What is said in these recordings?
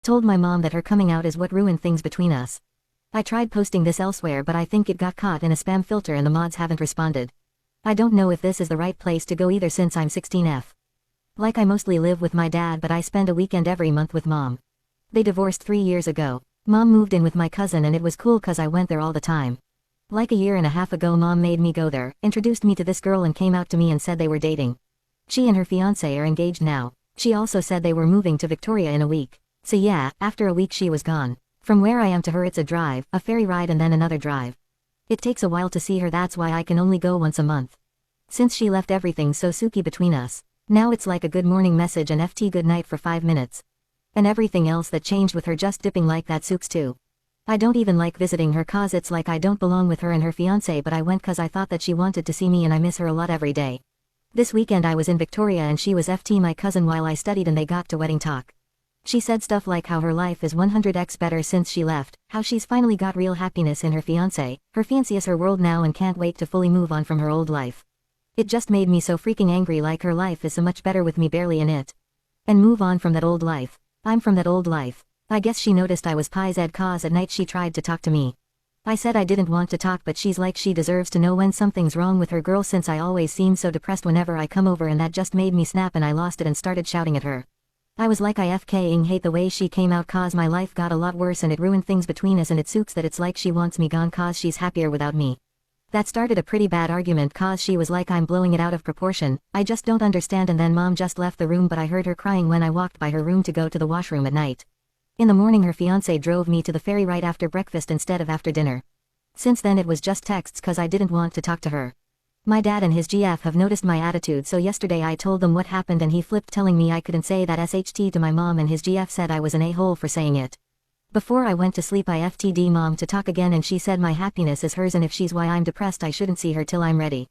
Told my mom that her coming out is what ruined things between us. I tried posting this elsewhere but I think it got caught in a spam filter and the mods haven't responded. I don't know if this is the right place to go either since I'm 16F. Like I mostly live with my dad but I spend a weekend every month with mom. They divorced 3 years ago. Mom moved in with my cousin and it was cool cause I went there all the time. Like a year and a half ago mom made me go there, introduced me to this girl and came out to me and said they were dating. She and her fiancé are engaged now. She also said they were moving to Victoria in a week. So yeah, after a week she was gone. From where I am to her it's a drive, a ferry ride and then another drive. It takes a while to see her, that's why I can only go once a month. Since she left everything so suki between us. Now it's like a good morning message and FT good night for 5 minutes. And everything else that changed with her just dipping like that sucks too. I don't even like visiting her cause it's like I don't belong with her and her fiancé but I went cause I thought that she wanted to see me and I miss her a lot every day. This weekend I was in Victoria and she was FT my cousin while I studied and they got to wedding talk. She said stuff like how her life is 100x better since she left, how she's finally got real happiness in her fiancé, her fiancé is her world now and can't wait to fully move on from her old life. It just made me so freaking angry like her life is so much better with me barely in it. And move on from that old life. I'm from that old life. I guess she noticed I was Pi's ed cause at night she tried to talk to me. I said I didn't want to talk but she's like she deserves to know when something's wrong with her girl since I always seem so depressed whenever I come over and that just made me snap and I lost it and started shouting at her. I was like I FKing hate the way she came out cause my life got a lot worse and it ruined things between us and it sucks that it's like she wants me gone cause she's happier without me. That started a pretty bad argument cause she was like I'm blowing it out of proportion, I just don't understand and then mom just left the room but I heard her crying when I walked by her room to go to the washroom at night. In the morning her fiancé drove me to the ferry right after breakfast instead of after dinner. Since then it was just texts cause I didn't want to talk to her. My dad and his GF have noticed my attitude so yesterday I told them what happened and he flipped telling me I couldn't say that SHT to my mom and his GF said I was an a-hole for saying it. Before I went to sleep I FTD mom to talk again and she said my happiness is hers and if she's why I'm depressed I shouldn't see her till I'm ready.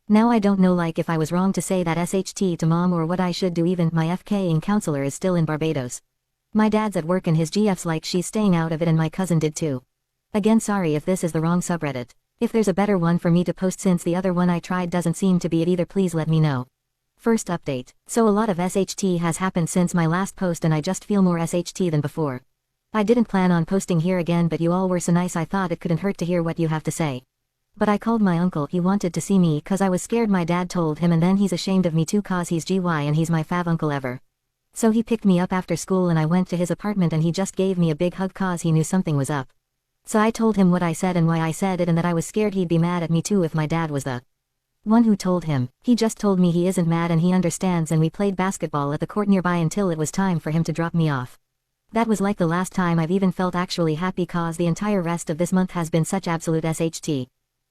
Now I don't know like if I was wrong to say that SHT to mom or what I should do even my FKing counselor is still in Barbados. My dad's at work and his GF's like she's staying out of it and my cousin did too. Again sorry if this is the wrong subreddit. If there's a better one for me to post since the other one I tried doesn't seem to be it either please let me know. First update. So a lot of SHT has happened since my last post and I just feel more SHT than before. I didn't plan on posting here again but you all were so nice I thought it couldn't hurt to hear what you have to say. But I called my uncle, he wanted to see me cause I was scared my dad told him and then he's ashamed of me too cause he's GY and he's my fav uncle ever. So he picked me up after school and I went to his apartment and he just gave me a big hug cause he knew something was up. So I told him what I said and why I said it and that I was scared he'd be mad at me too if my dad was the one who told him. He just told me he isn't mad and he understands and we played basketball at the court nearby until it was time for him to drop me off. That was like the last time I've even felt actually happy cause the entire rest of this month has been such absolute SHT.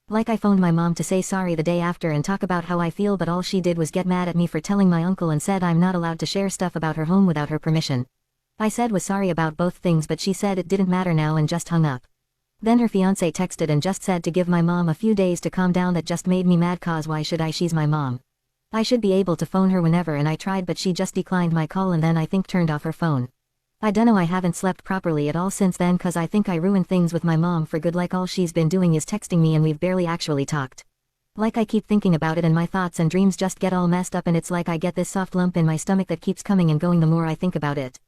Like I phoned my mom to say sorry the day after and talk about how I feel but all she did was get mad at me for telling my uncle and said I'm not allowed to share stuff about her home without her permission. I said was sorry about both things but she said it didn't matter now and just hung up. Then her fiancé texted and just said to give my mom a few days to calm down. That just made me mad cause why should I, she's my mom. I should be able to phone her whenever and I tried but she just declined my call and then I think turned off her phone. I dunno I haven't slept properly at all since then cause I think I ruined things with my mom for good like all she's been doing is texting me and we've barely actually talked. Like I keep thinking about it and my thoughts and dreams just get all messed up and it's like I get this soft lump in my stomach that keeps coming and going the more I think about it.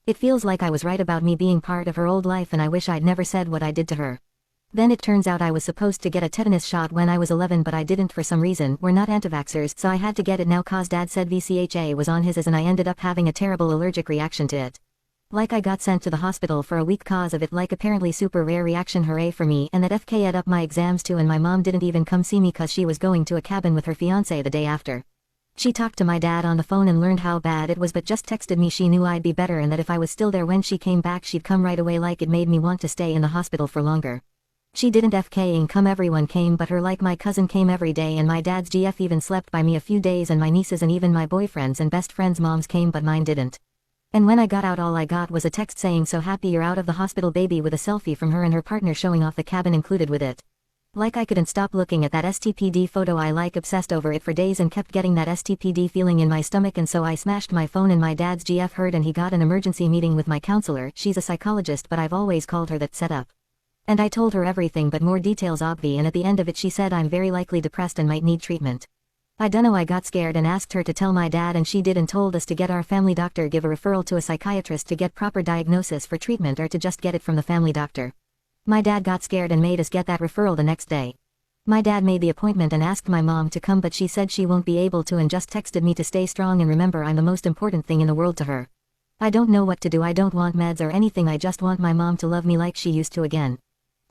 It feels like I was right about me being part of her old life and I wish I'd never said what I did to her. Then it turns out I was supposed to get a tetanus shot when I was 11 but I didn't for some reason. We're not anti-vaxxers so I had to get it now cause dad said VCHA was on his and I ended up having a terrible allergic reaction to it. Like I got sent to the hospital for a week cause of it like apparently super rare reaction hooray for me and that FK ed up my exams too and my mom didn't even come see me cause she was going to a cabin with her fiancé the day after. She talked to my dad on the phone and learned how bad it was but just texted me she knew I'd be better and that if I was still there when she came back she'd come right away like it made me want to stay in the hospital for longer. She didn't FKing come everyone came but her like my cousin came every day and my dad's GF even slept by me a few days and my nieces and even my boyfriend's and best friend's moms came but mine didn't. And when I got out all I got was a text saying so happy you're out of the hospital baby with a selfie from her and her partner showing off the cabin included with it. Like I couldn't stop looking at that STPD photo I like obsessed over it for days and kept getting that STPD feeling in my stomach and so I smashed my phone and my dad's GF heard and he got an emergency meeting with my counselor. She's a psychologist but I've always called her that setup. And I told her everything but more details obvi and at the end of it she said I'm very likely depressed and might need treatment. I dunno, I got scared and asked her to tell my dad and she did and told us to get our family doctor give a referral to a psychiatrist to get proper diagnosis for treatment or to just get it from the family doctor. My dad got scared and made us get that referral the next day. My dad made the appointment and asked my mom to come but she said she won't be able to and just texted me to stay strong and remember I'm the most important thing in the world to her. I don't know what to do, I don't want meds or anything, I just want my mom to love me like she used to again.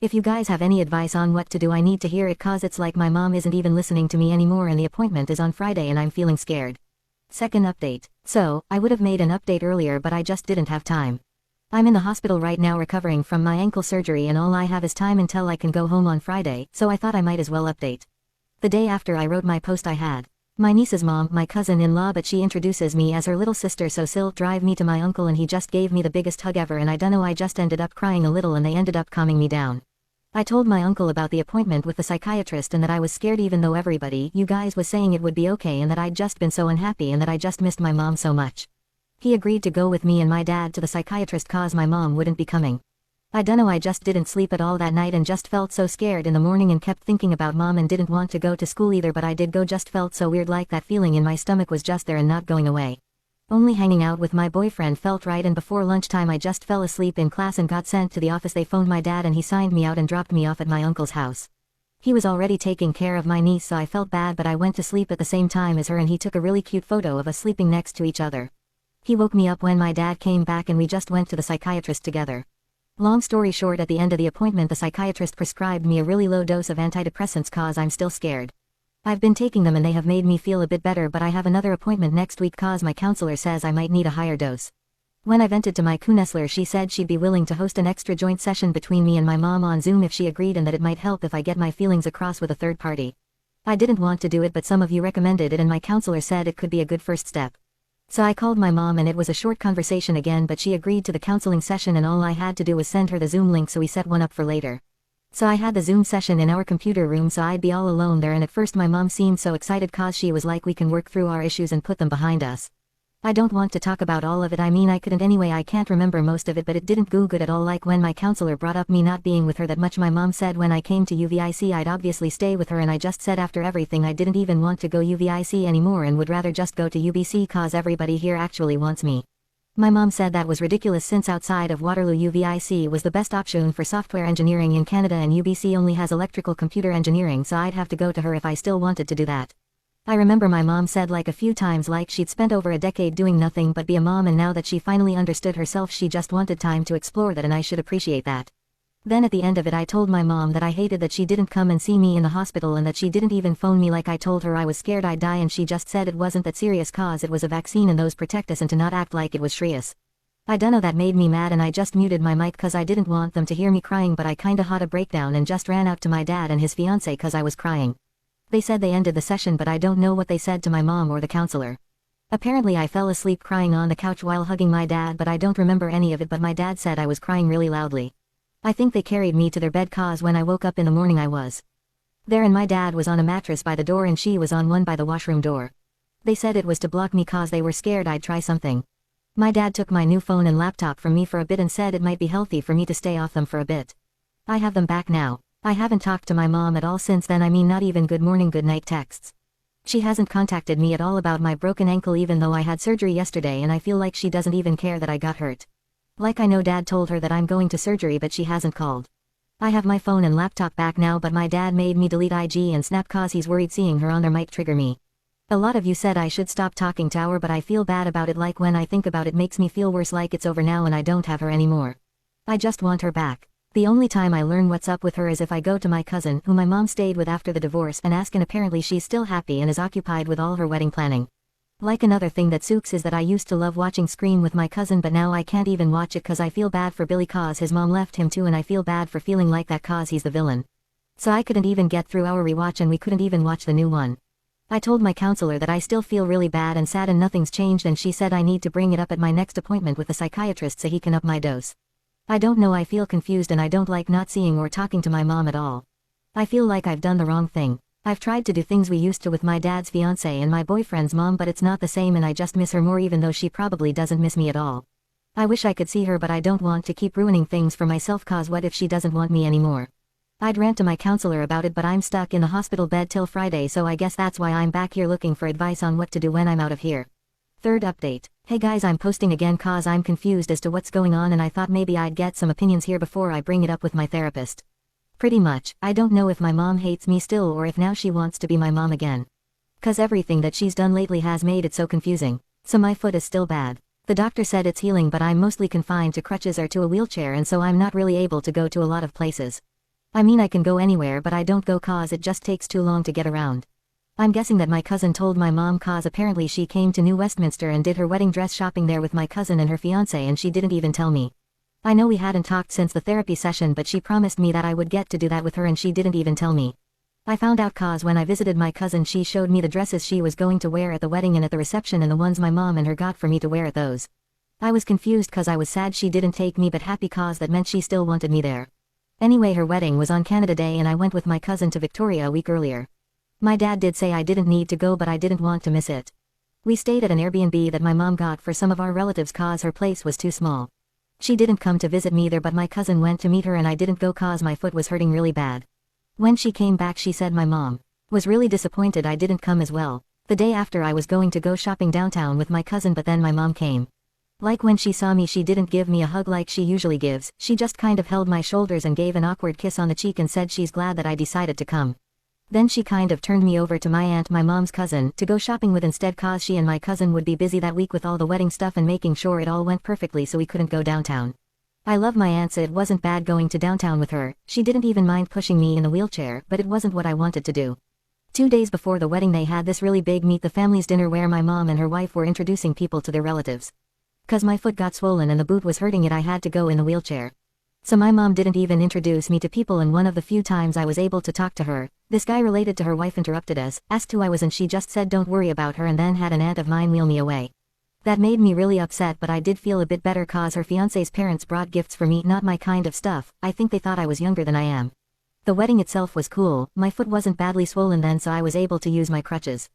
If you guys have any advice on what to do I need to hear it cause it's like my mom isn't even listening to me anymore and the appointment is on Friday and I'm feeling scared. Second update. So, I would have made an update earlier but I just didn't have time. I'm in the hospital right now recovering from my ankle surgery and all I have is time until I can go home on Friday, so I thought I might as well update. The day after I wrote my post I had my niece's mom, my cousin-in-law, but she introduces me as her little sister, so she'll drive me to my uncle and he just gave me the biggest hug ever and I dunno, I just ended up crying a little and they ended up calming me down. I told my uncle about the appointment with the psychiatrist and that I was scared even though everybody, you guys, was saying it would be okay and that I'd just been so unhappy and that I just missed my mom so much. He agreed to go with me and my dad to the psychiatrist cause my mom wouldn't be coming. I dunno, I just didn't sleep at all that night and just felt so scared in the morning and kept thinking about mom and didn't want to go to school either, but I did go, just felt so weird like that feeling in my stomach was just there and not going away. Only hanging out with my boyfriend felt right and before lunchtime I just fell asleep in class and got sent to the office. They phoned my dad and he signed me out and dropped me off at my uncle's house. He was already taking care of my niece so I felt bad but I went to sleep at the same time as her and he took a really cute photo of us sleeping next to each other. He woke me up when my dad came back and we just went to the psychiatrist together. Long story short, at the end of the appointment the psychiatrist prescribed me a really low dose of antidepressants cause I'm still scared. I've been taking them and they have made me feel a bit better, but I have another appointment next week cause my counselor says I might need a higher dose. When I vented to my counselor she said she'd be willing to host an extra joint session between me and my mom on Zoom if she agreed and that it might help if I get my feelings across with a third party. I didn't want to do it but some of you recommended it and my counselor said it could be a good first step. So I called my mom and it was a short conversation again but she agreed to the counseling session and all I had to do was send her the Zoom link so we set one up for later. So I had the Zoom session in our computer room so I'd be all alone there and at first my mom seemed so excited cause she was like we can work through our issues and put them behind us. I don't want to talk about all of it, I mean I couldn't anyway, I can't remember most of it but it didn't go good at all. Like when my counselor brought up me not being with her that much, my mom said when I came to UVIC I'd obviously stay with her and I just said after everything I didn't even want to go UVIC anymore and would rather just go to UBC cause everybody here actually wants me. My mom said that was ridiculous since outside of Waterloo UVIC was the best option for software engineering in Canada and UBC only has electrical computer engineering, so I'd have to go to her if I still wanted to do that. I remember my mom said like a few times like she'd spent over a decade doing nothing but be a mom and now that she finally understood herself she just wanted time to explore that and I should appreciate that. Then at the end of it I told my mom that I hated that she didn't come and see me in the hospital and that she didn't even phone me like I told her I was scared I'd die and she just said it wasn't that serious cause it was a vaccine and those protect us and to not act like it was serious. I dunno, that made me mad and I just muted my mic cause I didn't want them to hear me crying but I kinda had a breakdown and just ran out to my dad and his fiancé cause I was crying. They said they ended the session but I don't know what they said to my mom or the counselor. Apparently I fell asleep crying on the couch while hugging my dad but I don't remember any of it, but my dad said I was crying really loudly. I think they carried me to their bed cause when I woke up in the morning I was there and my dad was on a mattress by the door and she was on one by the washroom door. They said it was to block me cause they were scared I'd try something. My dad took my new phone and laptop from me for a bit and said it might be healthy for me to stay off them for a bit. I have them back now. I haven't talked to my mom at all since then, I mean not even good morning good night texts. She hasn't contacted me at all about my broken ankle even though I had surgery yesterday and I feel like she doesn't even care that I got hurt. Like I know dad told her that I'm going to surgery but she hasn't called. I have my phone and laptop back now but my dad made me delete IG and Snap cause he's worried seeing her on there might trigger me. A lot of you said I should stop talking to her but I feel bad about it, like when I think about it makes me feel worse like it's over now and I don't have her anymore. I just want her back. The only time I learn what's up with her is if I go to my cousin, who my mom stayed with after the divorce, and ask, and apparently she's still happy and is occupied with all her wedding planning. Like another thing that sucks is that I used to love watching Scream with my cousin but now I can't even watch it cause I feel bad for Billy cause his mom left him too and I feel bad for feeling like that cause he's the villain. So I couldn't even get through our rewatch and we couldn't even watch the new one. I told my counselor that I still feel really bad and sad and nothing's changed and she said I need to bring it up at my next appointment with the psychiatrist so he can up my dose. I don't know, I feel confused and I don't like not seeing or talking to my mom at all. I feel like I've done the wrong thing. I've tried to do things we used to with my dad's fiancé and my boyfriend's mom but it's not the same and I just miss her more even though she probably doesn't miss me at all. I wish I could see her but I don't want to keep ruining things for myself cause what if she doesn't want me anymore. I'd rant to my counselor about it but I'm stuck in the hospital bed till Friday so I guess that's why I'm back here looking for advice on what to do when I'm out of here. Third update. Hey guys, I'm posting again cause I'm confused as to what's going on and I thought maybe I'd get some opinions here before I bring it up with my therapist. Pretty much, I don't know if my mom hates me still or if now she wants to be my mom again. Cause everything that she's done lately has made it so confusing. So my foot is still bad. The doctor said it's healing but I'm mostly confined to crutches or to a wheelchair and so I'm not really able to go to a lot of places. I mean I can go anywhere but I don't go cause it just takes too long to get around. I'm guessing that my cousin told my mom cause apparently she came to New Westminster and did her wedding dress shopping there with my cousin and her fiancé and she didn't even tell me. I know we hadn't talked since the therapy session but she promised me that I would get to do that with her and she didn't even tell me. I found out cause when I visited my cousin she showed me the dresses she was going to wear at the wedding and at the reception and the ones my mom and her got for me to wear at those. I was confused cause I was sad she didn't take me but happy cause that meant she still wanted me there. Anyway, her wedding was on Canada Day and I went with my cousin to Victoria a week earlier. My dad did say I didn't need to go but I didn't want to miss it. We stayed at an Airbnb that my mom got for some of our relatives cause her place was too small. She didn't come to visit me there but my cousin went to meet her and I didn't go cause my foot was hurting really bad. When she came back she said my mom was really disappointed I didn't come as well. The day after I was going to go shopping downtown with my cousin but then my mom came. Like when she saw me she didn't give me a hug like she usually gives, she just kind of held my shoulders and gave an awkward kiss on the cheek and said she's glad that I decided to come. Then she kind of turned me over to my aunt, my mom's cousin, to go shopping with instead cause she and my cousin would be busy that week with all the wedding stuff and making sure it all went perfectly so we couldn't go downtown. I love my aunt so it wasn't bad going to downtown with her, she didn't even mind pushing me in the wheelchair but it wasn't what I wanted to do. 2 days before the wedding they had this really big meet the family's dinner where my mom and her wife were introducing people to their relatives. Cause my foot got swollen and the boot was hurting it I had to go in the wheelchair. So my mom didn't even introduce me to people and one of the few times I was able to talk to her, this guy related to her wife interrupted us, asked who I was and she just said don't worry about her and then had an aunt of mine wheel me away. That made me really upset but I did feel a bit better cause her fiancé's parents brought gifts for me, not my kind of stuff, I think they thought I was younger than I am. The wedding itself was cool, my foot wasn't badly swollen then so I was able to use my crutches.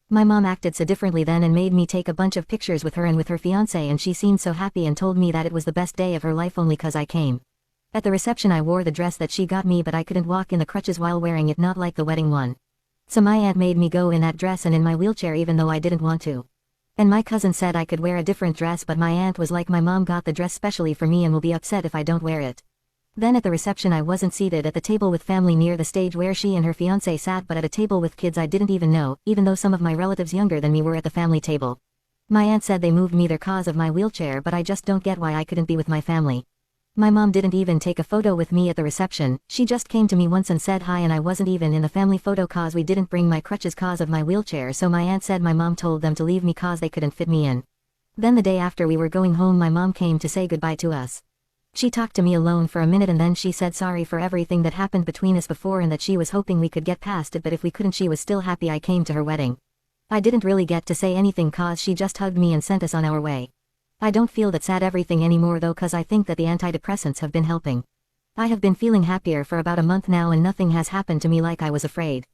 My mom acted so differently then and made me take a bunch of pictures with her and with her fiancé and she seemed so happy and told me that it was the best day of her life only cause I came. At the reception I wore the dress that she got me but I couldn't walk in the crutches while wearing it, not like the wedding one. So my aunt made me go in that dress and in my wheelchair even though I didn't want to. And my cousin said I could wear a different dress but my aunt was like my mom got the dress specially for me and will be upset if I don't wear it. Then at the reception I wasn't seated at the table with family near the stage where she and her fiancé sat but at a table with kids I didn't even know, even though some of my relatives younger than me were at the family table. My aunt said they moved me there cause of my wheelchair but I just don't get why I couldn't be with my family. My mom didn't even take a photo with me at the reception, she just came to me once and said hi and I wasn't even in the family photo cause we didn't bring my crutches cause of my wheelchair so my aunt said my mom told them to leave me cause they couldn't fit me in. Then the day after we were going home my mom came to say goodbye to us. She talked to me alone for a minute and then she said sorry for everything that happened between us before and that she was hoping we could get past it but if we couldn't she was still happy I came to her wedding. I didn't really get to say anything cause she just hugged me and sent us on our way. I don't feel that sad everything anymore though cause I think that the antidepressants have been helping. I have been feeling happier for about a month now and nothing has happened to me like I was afraid.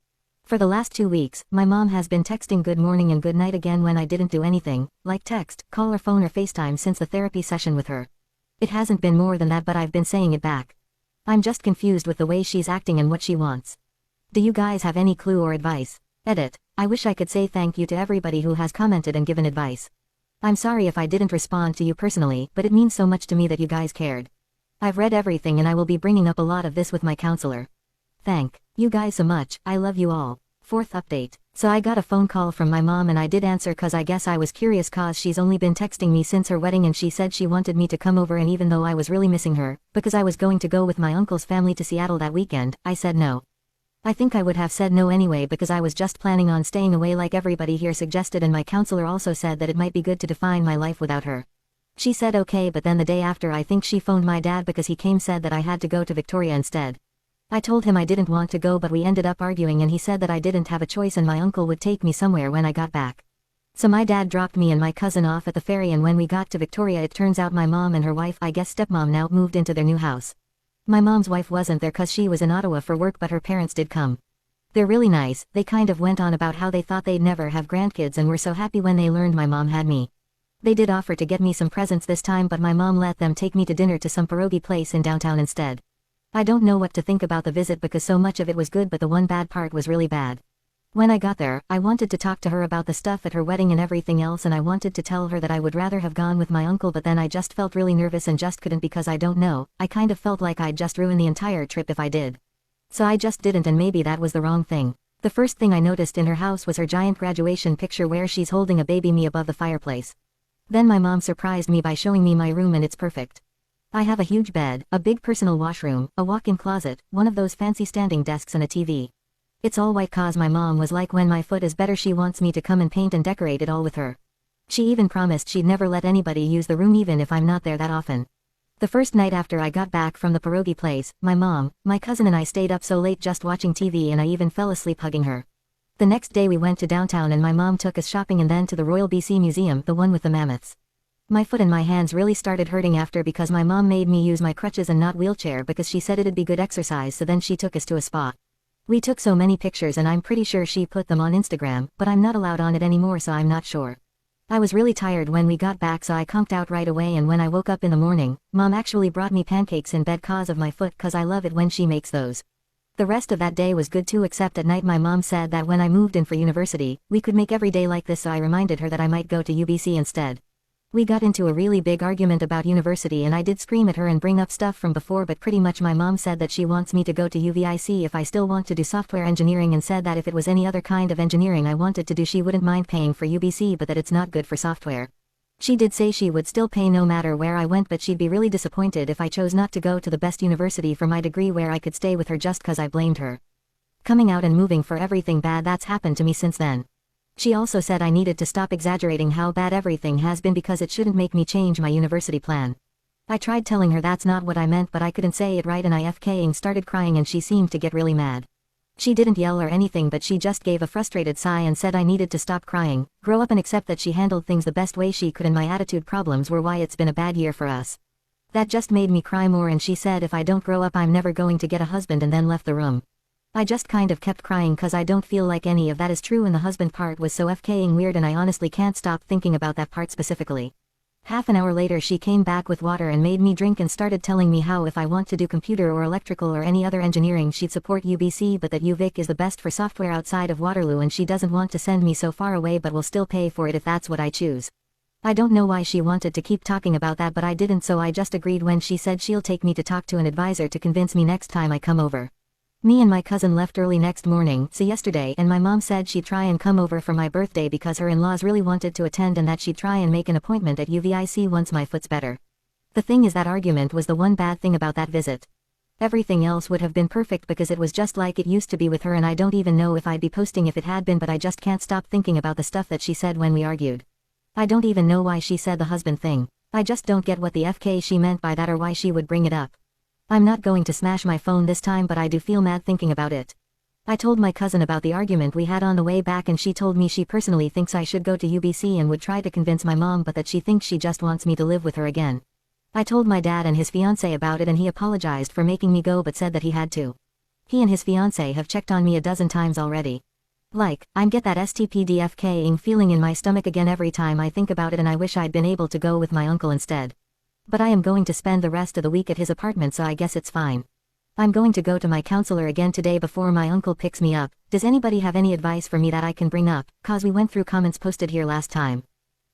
For the last 2 weeks, my mom has been texting good morning and good night again when I didn't do anything, like text, call or phone or FaceTime since the therapy session with her. It hasn't been more than that but I've been saying it back. I'm just confused with the way she's acting and what she wants. Do you guys have any clue or advice? Edit. I wish I could say thank you to everybody who has commented and given advice. I'm sorry if I didn't respond to you personally, but it means so much to me that you guys cared. I've read everything and I will be bringing up a lot of this with my counselor. Thank you guys so much, I love you all. Fourth update. So I got a phone call from my mom and I did answer cause I guess I was curious cause she's only been texting me since her wedding and she said she wanted me to come over and even though I was really missing her, because I was going to go with my uncle's family to Seattle that weekend, I said no. I think I would have said no anyway because I was just planning on staying away like everybody here suggested and my counselor also said that it might be good to define my life without her. She said okay but then the day after I think she phoned my dad because he came said that I had to go to Victoria instead. I told him I didn't want to go but we ended up arguing and he said that I didn't have a choice and my uncle would take me somewhere when I got back. So my dad dropped me and my cousin off at the ferry and when we got to Victoria it turns out my mom and her wife, I guess stepmom now, moved into their new house. My mom's wife wasn't there cause she was in Ottawa for work but her parents did come. They're really nice, they kind of went on about how they thought they'd never have grandkids and were so happy when they learned my mom had me. They did offer to get me some presents this time but my mom let them take me to dinner to some pierogi place in downtown instead. I don't know what to think about the visit because so much of it was good but the one bad part was really bad. When I got there, I wanted to talk to her about the stuff at her wedding and everything else, and I wanted to tell her that I would rather have gone with my uncle, but then I just felt really nervous and just couldn't because I don't know, I kind of felt like I'd just ruin the entire trip if I did. So I just didn't, and maybe that was the wrong thing. The first thing I noticed in her house was her giant graduation picture where she's holding a baby me above the fireplace. Then my mom surprised me by showing me my room, and it's perfect. I have a huge bed, a big personal washroom, a walk-in closet, one of those fancy standing desks, and a TV. It's all white cause my mom was like, when my foot is better she wants me to come and paint and decorate it all with her. She even promised she'd never let anybody use the room even if I'm not there that often. The first night after I got back from the pierogi place, my mom, my cousin and I stayed up so late just watching TV, and I even fell asleep hugging her. The next day we went to downtown and my mom took us shopping and then to the Royal BC Museum, the one with the mammoths. My foot and my hands really started hurting after because my mom made me use my crutches and not wheelchair because she said it'd be good exercise, so then she took us to a spa. We took so many pictures and I'm pretty sure she put them on Instagram, but I'm not allowed on it anymore so I'm not sure. I was really tired when we got back so I conked out right away, and when I woke up in the morning, mom actually brought me pancakes in bed cause of my foot cause I love it when she makes those. The rest of that day was good too, except at night my mom said that when I moved in for university, we could make every day like this, so I reminded her that I might go to UBC instead. We got into a really big argument about university and I did scream at her and bring up stuff from before, but pretty much my mom said that she wants me to go to UVIC if I still want to do software engineering, and said that if it was any other kind of engineering I wanted to do she wouldn't mind paying for UBC, but that it's not good for software. She did say she would still pay no matter where I went, but she'd be really disappointed if I chose not to go to the best university for my degree where I could stay with her just cause I blamed her. Coming out and moving for everything bad that's happened to me since then. She also said I needed to stop exaggerating how bad everything has been because it shouldn't make me change my university plan. I tried telling her that's not what I meant, but I couldn't say it right and I FKing started crying and she seemed to get really mad. She didn't yell or anything, but she just gave a frustrated sigh and said I needed to stop crying, grow up and accept that she handled things the best way she could and my attitude problems were why it's been a bad year for us. That just made me cry more, and she said if I don't grow up I'm never going to get a husband, and then left the room. I just kind of kept crying cause I don't feel like any of that is true, and the husband part was so FKing weird and I honestly can't stop thinking about that part specifically. Half an hour later she came back with water and made me drink and started telling me how if I want to do computer or electrical or any other engineering she'd support UBC, but that UVic is the best for software outside of Waterloo and she doesn't want to send me so far away but will still pay for it if that's what I choose. I don't know why she wanted to keep talking about that, but I didn't, so I just agreed when she said she'll take me to talk to an advisor to convince me next time I come over. Me and my cousin left early next morning, so yesterday, and my mom said she'd try and come over for my birthday because her in-laws really wanted to attend and that she'd try and make an appointment at UVIC once my foot's better. The thing is that argument was the one bad thing about that visit. Everything else would have been perfect because it was just like it used to be with her, and I don't even know if I'd be posting if it had been, but I just can't stop thinking about the stuff that she said when we argued. I don't even know why she said the husband thing. I just don't get what the FK she meant by that or why she would bring it up. I'm not going to smash my phone this time, but I do feel mad thinking about it. I told my cousin about the argument we had on the way back and she told me she personally thinks I should go to UBC and would try to convince my mom, but that she thinks she just wants me to live with her again. I told my dad and his fiancé about it and he apologized for making me go but said that he had to. He and his fiancé have checked on me a dozen times already. Like, I get that STPDFK-ing feeling in my stomach again every time I think about it, and I wish I'd been able to go with my uncle instead. But I am going to spend the rest of the week at his apartment, so I guess it's fine. I'm going to go to my counselor again today before my uncle picks me up. Does anybody have any advice for me that I can bring up, cause we went through comments posted here last time.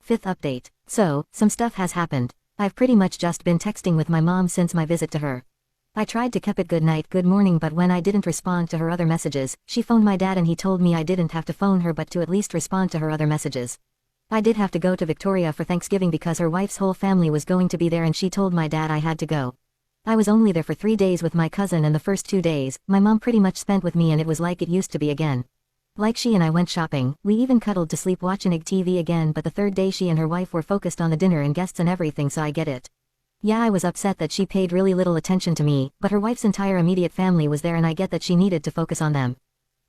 5th update. So, some stuff has happened. I've pretty much just been texting with my mom since my visit to her. I tried to keep it good night, good morning, but when I didn't respond to her other messages, she phoned my dad and he told me I didn't have to phone her but to at least respond to her other messages. I did have to go to Victoria for Thanksgiving because her wife's whole family was going to be there and she told my dad I had to go. I was only there for 3 days with my cousin, and the first 2 days, my mom pretty much spent with me and it was like it used to be again. Like she and I went shopping, we even cuddled to sleep watching TV again, but the 3rd day she and her wife were focused on the dinner and guests and everything, so I get it. Yeah, I was upset that she paid really little attention to me, but her wife's entire immediate family was there and I get that she needed to focus on them.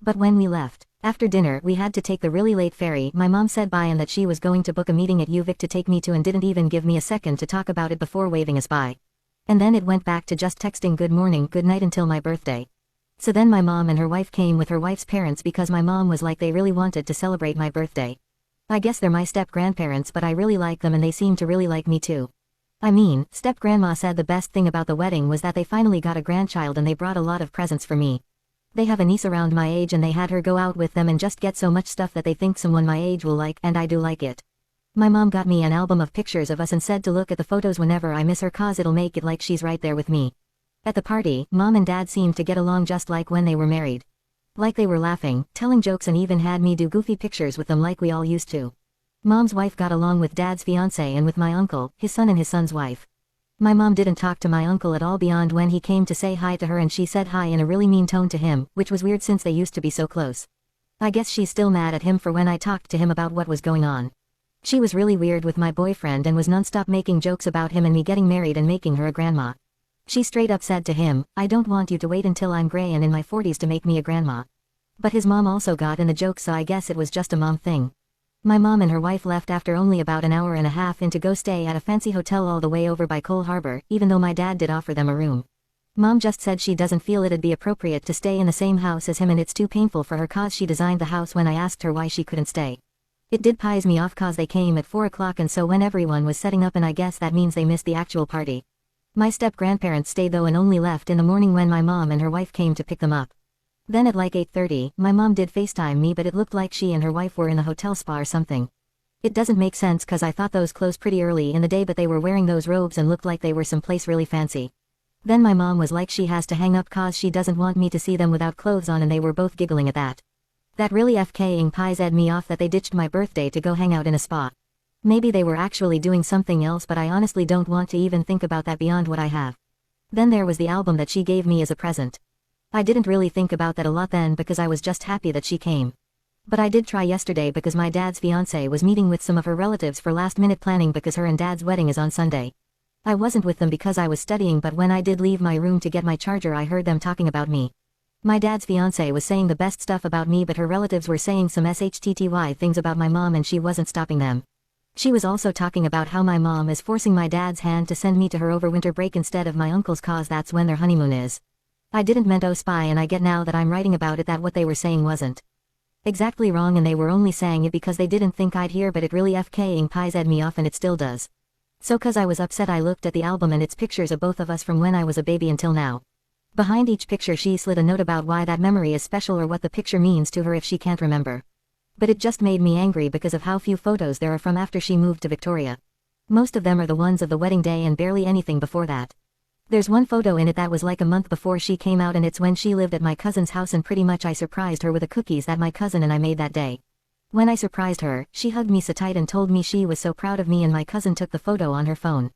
But when we left, after dinner we had to take the really late ferry. My mom said bye and that she was going to book a meeting at UVic to take me to, and didn't even give me a second to talk about it before waving us bye. And then it went back to just texting good morning, good night until my birthday. So then my mom and her wife came with her wife's parents because my mom was like they really wanted to celebrate my birthday. I guess they're my step-grandparents, but I really like them and they seem to really like me too. I mean, step-grandma said the best thing about the wedding was that they finally got a grandchild and they brought a lot of presents for me. They have a niece around my age and they had her go out with them and just get so much stuff that they think someone my age will like, and I do like it. My mom got me an album of pictures of us and said to look at the photos whenever I miss her cause it'll make it like she's right there with me. At the party, mom and dad seemed to get along just like when they were married. Like they were laughing, telling jokes and even had me do goofy pictures with them like we all used to. Mom's wife got along with dad's fiancé and with my uncle, his son and his son's wife. My mom didn't talk to my uncle at all beyond when he came to say hi to her and she said hi in a really mean tone to him, which was weird since they used to be so close. I guess she's still mad at him for when I talked to him about what was going on. She was really weird with my boyfriend and was nonstop making jokes about him and me getting married and making her a grandma. She straight up said to him, "I don't want you to wait until I'm gray and in my 40s to make me a grandma." But his mom also got in the joke, so I guess it was just a mom thing. My mom and her wife left after only about an hour and a half in to go stay at a fancy hotel all the way over by Cole Harbor, even though my dad did offer them a room. Mom just said she doesn't feel it'd be appropriate to stay in the same house as him and it's too painful for her cause she designed the house when I asked her why she couldn't stay. It did piss me off cause they came at 4 o'clock and so when everyone was setting up and I guess that means they missed the actual party. My step-grandparents stayed though and only left in the morning when my mom and her wife came to pick them up. Then at like 8:30, my mom did FaceTime me but it looked like she and her wife were in a hotel spa or something. It doesn't make sense cause I thought those closed pretty early in the day but they were wearing those robes and looked like they were someplace really fancy. Then my mom was like she has to hang up cause she doesn't want me to see them without clothes on and they were both giggling at that. That really FKing pizzed me off that they ditched my birthday to go hang out in a spa. Maybe they were actually doing something else but I honestly don't want to even think about that beyond what I have. Then there was the album that she gave me as a present. I didn't really think about that a lot then because I was just happy that she came. But I did try yesterday because my dad's fiancé was meeting with some of her relatives for last-minute planning because her and dad's wedding is on Sunday. I wasn't with them because I was studying but when I did leave my room to get my charger I heard them talking about me. My dad's fiancé was saying the best stuff about me but her relatives were saying some SHTTY things about my mom and she wasn't stopping them. She was also talking about how my mom is forcing my dad's hand to send me to her over winter break instead of my uncle's cause that's when their honeymoon is. I didn't meant to spy and I get now that I'm writing about it that what they were saying wasn't exactly wrong and they were only saying it because they didn't think I'd hear but it really FKing pizzed me off and it still does. So cause I was upset I looked at the album and it's pictures of both of us from when I was a baby until now. Behind each picture she slid a note about why that memory is special or what the picture means to her if she can't remember. But it just made me angry because of how few photos there are from after she moved to Victoria. Most of them are the ones of the wedding day and barely anything before that. There's one photo in it that was like a month before she came out and it's when she lived at my cousin's house and pretty much I surprised her with the cookies that my cousin and I made that day. When I surprised her, she hugged me so tight and told me she was so proud of me and my cousin took the photo on her phone.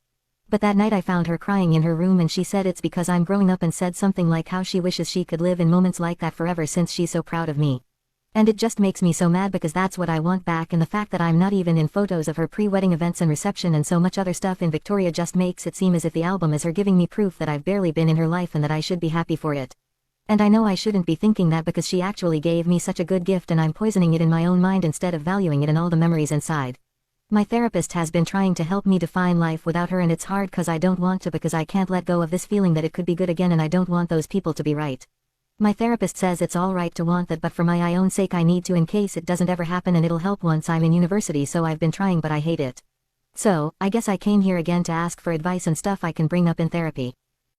But that night I found her crying in her room and she said it's because I'm growing up and said something like how she wishes she could live in moments like that forever since she's so proud of me. And it just makes me so mad because that's what I want back and the fact that I'm not even in photos of her pre-wedding events and reception and so much other stuff in Victoria just makes it seem as if the album is her giving me proof that I've barely been in her life and that I should be happy for it. And I know I shouldn't be thinking that because she actually gave me such a good gift and I'm poisoning it in my own mind instead of valuing it in all the memories inside. My therapist has been trying to help me define life without her and it's hard cause I don't want to because I can't let go of this feeling that it could be good again and I don't want those people to be right. My therapist says it's alright to want that but for my own sake I need to in case it doesn't ever happen and it'll help once I'm in university so I've been trying but I hate it. So, I guess I came here again to ask for advice and stuff I can bring up in therapy.